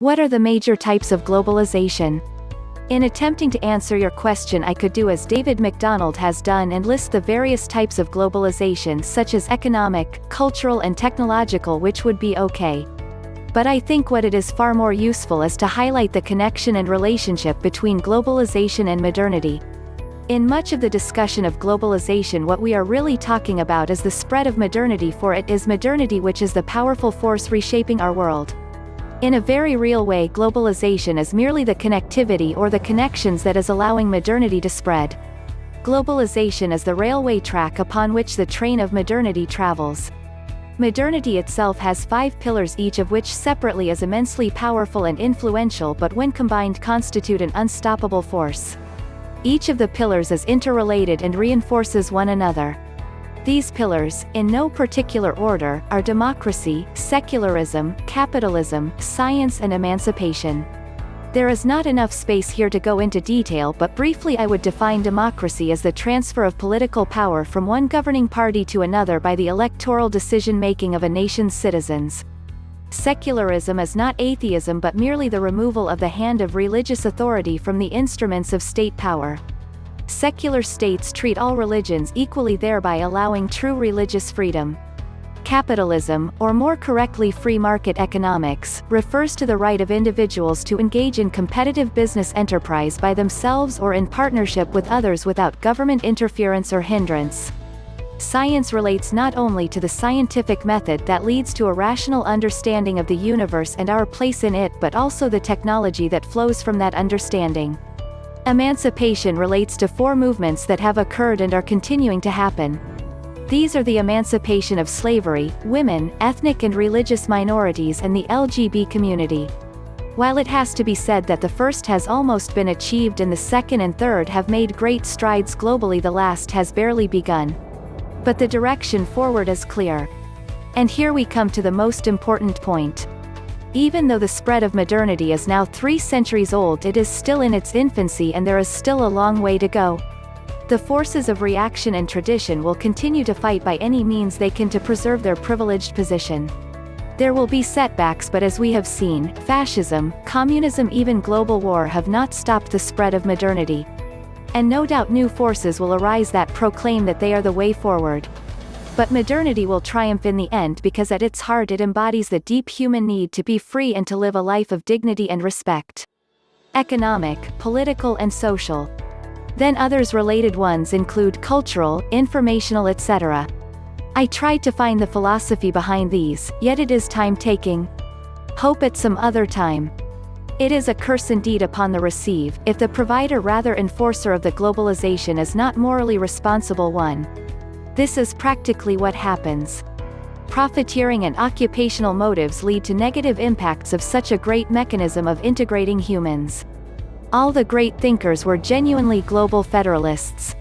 What are the major types of globalization? In attempting to answer your question, I could do as David MacDonald has done and list the various types of globalization, such as economic, cultural and technological, which would be okay. But I think what it is far more useful is to highlight the connection and relationship between globalization and modernity. In much of the discussion of globalization, what we are really talking about is the spread of modernity, for it is modernity which is the powerful force reshaping our world. In a very real way, globalization is merely the connectivity or the connections that is allowing modernity to spread. Globalization is the railway track upon which the train of modernity travels. Modernity itself has 5 pillars, each of which separately is immensely powerful and influential, but when combined constitute an unstoppable force. Each of the pillars is interrelated and reinforces one another. These pillars, in no particular order, are democracy, secularism, capitalism, science and emancipation. There is not enough space here to go into detail, but briefly I would define democracy as the transfer of political power from one governing party to another by the electoral decision-making of a nation's citizens. Secularism is not atheism but merely the removal of the hand of religious authority from the instruments of state power. Secular states treat all religions equally, thereby allowing true religious freedom. Capitalism, or more correctly free market economics, refers to the right of individuals to engage in competitive business enterprise by themselves or in partnership with others without government interference or hindrance. Science relates not only to the scientific method that leads to a rational understanding of the universe and our place in it, but also the technology that flows from that understanding. Emancipation relates to 4 movements that have occurred and are continuing to happen. These are the emancipation of slavery, women, ethnic and religious minorities and the LGBT community. While it has to be said that the first has almost been achieved and the second and third have made great strides globally, the last has barely begun. But the direction forward is clear. And here we come to the most important point. Even though the spread of modernity is now 3 centuries old, it is still in its infancy and there is still a long way to go. The forces of reaction and tradition will continue to fight by any means they can to preserve their privileged position. There will be setbacks, but as we have seen, fascism, communism, even global war have not stopped the spread of modernity. And no doubt new forces will arise that proclaim that they are the way forward. But modernity will triumph in the end because at its heart it embodies the deep human need to be free and to live a life of dignity and respect. Economic, political and social. Then others related ones include cultural, informational, etc. I tried to find the philosophy behind these, yet it is time-taking. Hope at some other time. It is a curse indeed upon the receive, if the provider rather enforcer of the globalization is not morally responsible one. This is practically what happens. Profiteering and occupational motives lead to negative impacts of such a great mechanism of integrating humans. All the great thinkers were genuinely global federalists.